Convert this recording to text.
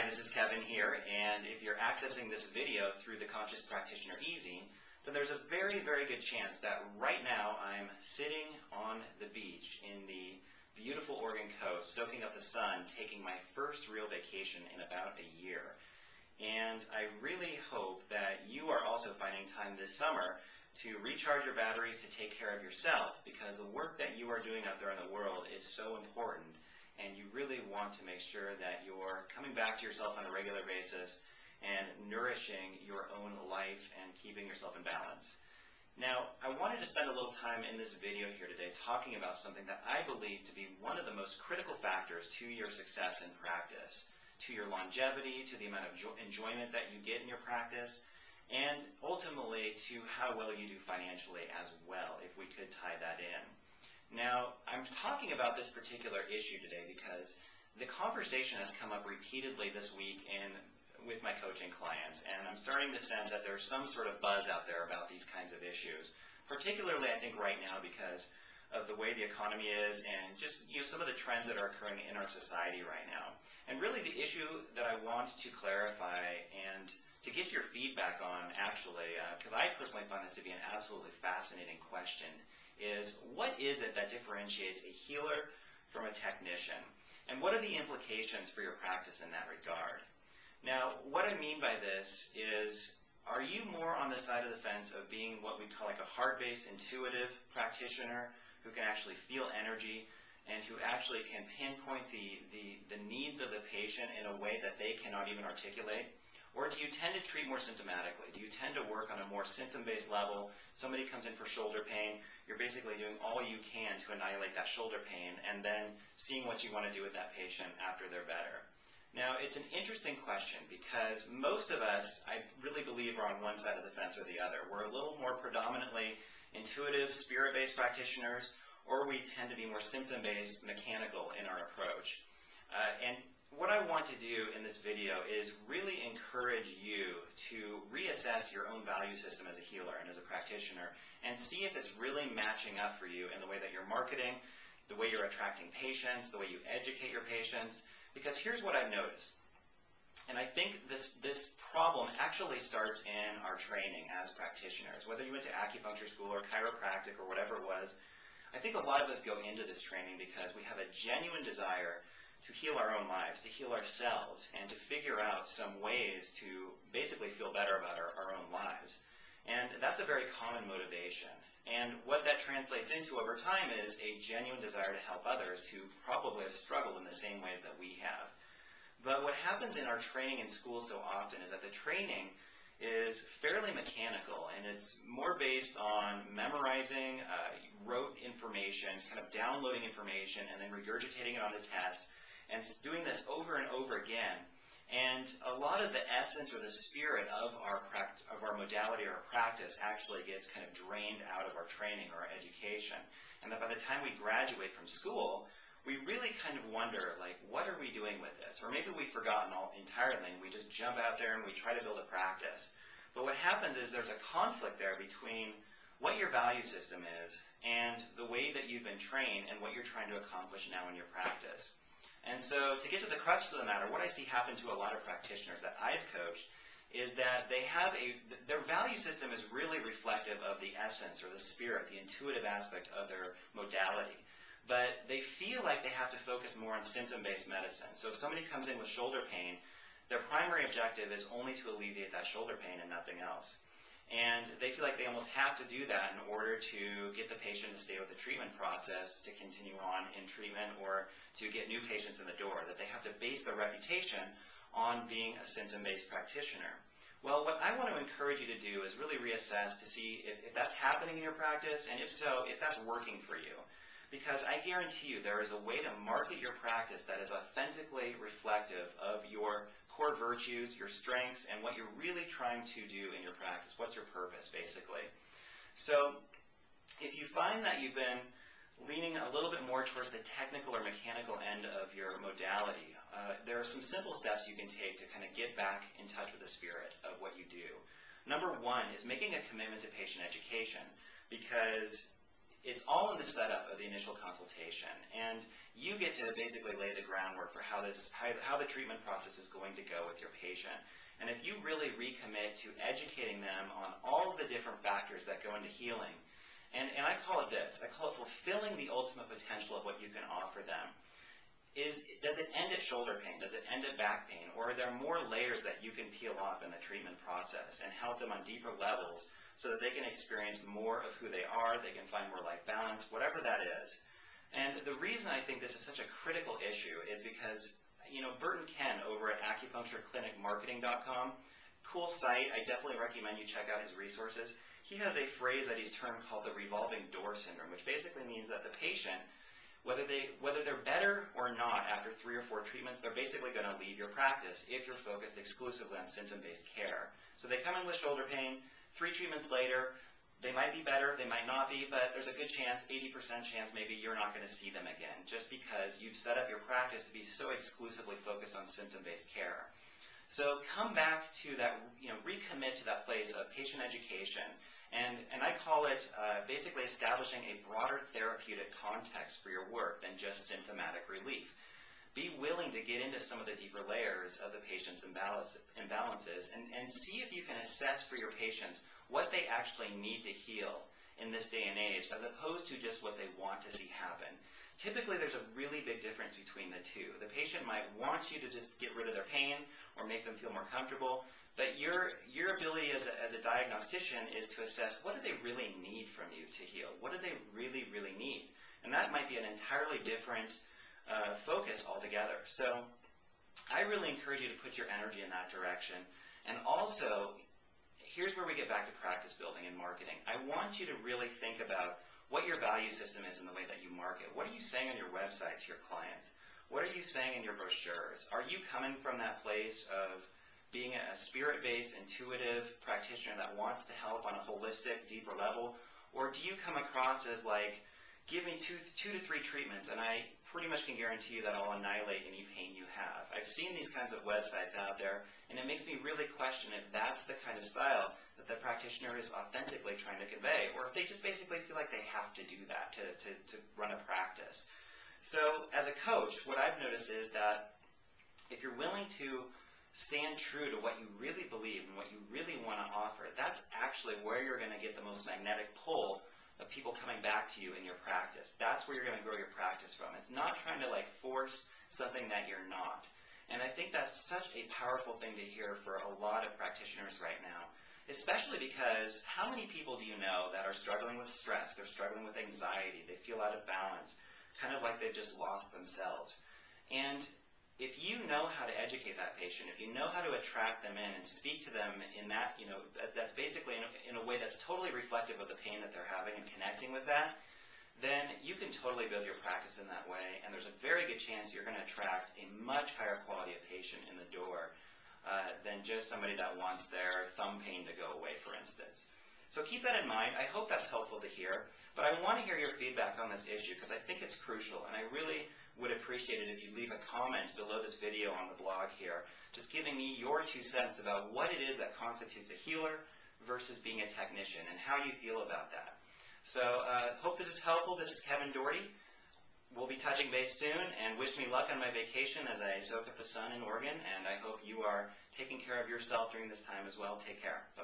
this is Kevin here, and if you're accessing this video through the Conscious Practitioner e-zine, then there's a very, very good chance that right now I'm sitting on the beach in the beautiful Oregon coast, soaking up the sun, taking my first real vacation in about a year. And I really hope that you are also finding time this summer to recharge your batteries, to take care of yourself, because the work that you are doing out there in the world is so important, and you really want to make sure that you're coming back to yourself on a regular basis and nourishing your own life and keeping yourself in balance. Now, I wanted to spend a little time in this video here today talking about something that I believe to be one of the most critical factors to your success in practice, to your longevity, to the amount of enjoyment that you get in your practice, and ultimately to how well you do financially as well, if we could tie that in. Now, I'm talking about this particular issue today because the conversation has come up repeatedly this week with my coaching clients, and I'm starting to sense that there's some sort of buzz out there about these kinds of issues, particularly I think right now because of the way the economy is and just some of the trends that are occurring in our society right now. And really the issue that I want to clarify and to get your feedback on, actually, because I personally find this to be an absolutely fascinating question, is what is it that differentiates a healer from a technician? And what are the implications for your practice in that regard? Now, what I mean by this is, are you more on the side of the fence of being what we call like a heart-based intuitive practitioner who can actually feel energy and who actually can pinpoint the needs of the patient in a way that they cannot even articulate? Or do you tend to treat more symptomatically? Do you tend to work on a more symptom-based level? Somebody comes in for shoulder pain, you're basically doing all you can to annihilate that shoulder pain and then seeing what you want to do with that patient after they're better. Now, it's an interesting question because most of us, I really believe, are on one side of the fence or the other. We're a little more predominantly intuitive, spirit-based practitioners, or we tend to be more symptom-based, mechanical in our approach. And what I want to do in this video is really encourage you to reassess your own value system as a healer and as a practitioner and see if it's really matching up for you in the way that you're marketing, the way you're attracting patients, the way you educate your patients. Because here's what I've noticed, and I think this problem actually starts in our training as practitioners. Whether you went to acupuncture school or chiropractic or whatever it was, I think a lot of us go into this training because we have a genuine desire to heal our own lives, to heal ourselves, and to figure out some ways to basically feel better about our own lives. And that's a very common motivation. And what that translates into over time is a genuine desire to help others who probably have struggled in the same ways that we have. But what happens in our training in school so often is that the training is fairly mechanical, and it's more based on memorizing rote information, kind of downloading information, and then regurgitating it on the test, and doing this over and over again. And a lot of the essence or the spirit of our modality or our practice actually gets kind of drained out of our training or our education. And that by the time we graduate from school, we really kind of wonder, like, what are we doing with this? Or maybe we've forgotten entirely and we just jump out there and we try to build a practice. But what happens is there's a conflict there between what your value system is and the way that you've been trained and what you're trying to accomplish now in your practice. And so to get to the crux of the matter, what I see happen to a lot of practitioners that I've coached is that they have their value system is really reflective of the essence or the spirit, the intuitive aspect of their modality. But they feel like they have to focus more on symptom-based medicine. So if somebody comes in with shoulder pain, their primary objective is only to alleviate that shoulder pain and nothing else. And they feel like they almost have to do that in order to get the patient to stay with the treatment process, to continue on in treatment, or to get new patients in the door, that they have to base their reputation on being a symptom-based practitioner. Well, what I want to encourage you to do is really reassess to see if that's happening in your practice, and if so, if that's working for you. Because I guarantee you there is a way to market your practice that is authentically reflective of your core virtues, your strengths, and what you're really trying to do in your practice. What's your purpose, basically? So if you find that you've been leaning a little bit more towards the technical or mechanical end of your modality, there are some simple steps you can take to kind of get back in touch with the spirit of what you do. Number one is making a commitment to patient education, because it's all in the setup of the initial consultation, and you get to basically lay the groundwork for how the treatment process is going to go with your patient. And if you really recommit to educating them on all of the different factors that go into healing, and I call it this, I call it fulfilling the ultimate potential of what you can offer them. Does it end at shoulder pain? Does it end at back pain? Or are there more layers that you can peel off in the treatment process and help them on deeper levels so that they can experience more of who they are, they can find more life balance, whatever that is. And the reason I think this is such a critical issue is because, you know, Burton Ken over at acupunctureclinicmarketing.com, cool site, I definitely recommend you check out his resources. He has a phrase that he's termed called the revolving door syndrome, which basically means that the patient, whether they're better or not after 3 or 4 treatments, they're basically going to leave your practice if you're focused exclusively on symptom-based care. So they come in with shoulder pain, 3 treatments later, they might be better, they might not be, but there's a good chance, 80% chance maybe you're not going to see them again, just because you've set up your practice to be so exclusively focused on symptom-based care. So come back to that, you know, recommit to that place of patient education. And I call it basically establishing a broader therapeutic context for your work than just symptomatic relief. Be willing to get into some of the deeper layers of the patient's imbalances and see if you can assess for your patients what they actually need to heal in this day and age, as opposed to just what they want to see happen. Typically, there's a really big difference between the two. The patient might want you to just get rid of their pain or make them feel more comfortable, but your ability as a diagnostician is to assess what do they really need from you to heal? What do they really, really need? And that might be an entirely different focus altogether. So I really encourage you to put your energy in that direction. And also, here's where we get back to practice building and marketing. I want you to really think about what your value system is in the way that you market. What are you saying on your website to your clients? What are you saying in your brochures? Are you coming from that place of being a spirit-based, intuitive practitioner that wants to help on a holistic, deeper level? Or do you come across as like, give me two to three treatments and I pretty much can guarantee you that I'll annihilate any pain you have? I've seen these kinds of websites out there, and it makes me really question if that's the kind of style that the practitioner is authentically trying to convey, or if they just basically feel like they have to do that to run a practice. So as a coach, what I've noticed is that if you're willing to stand true to what you really believe and what you really want to offer, that's actually where you're going to get the most magnetic pull of people coming back to you in your practice. That's where you're going to grow your practice from. It's not trying to like force something that you're not. And I think that's such a powerful thing to hear for a lot of practitioners right now, especially because how many people do you know that are struggling with stress, they're struggling with anxiety, they feel out of balance, kind of like they've just lost themselves. And if you know how to educate that patient, if you know how to attract them in and speak to them in that, you know, that's basically in a way that's totally reflective of the pain that they're having and connecting with that, then you can totally build your practice in that way, and there's a very good chance you're going to attract a much higher quality of patient in the door than just somebody that wants their thumb pain to go away, for instance. So keep that in mind. I hope that's helpful to hear, but I want to hear your feedback on this issue because I think it's crucial, and I really would appreciate it if you leave a comment below this video on the blog here, just giving me your 2 cents about what it is that constitutes a healer versus being a technician and how you feel about that. So hope this is helpful. This is Kevin Doherty. We'll be touching base soon, and wish me luck on my vacation as I soak up the sun in Oregon, and I hope you are taking care of yourself during this time as well. Take care. Bye-bye.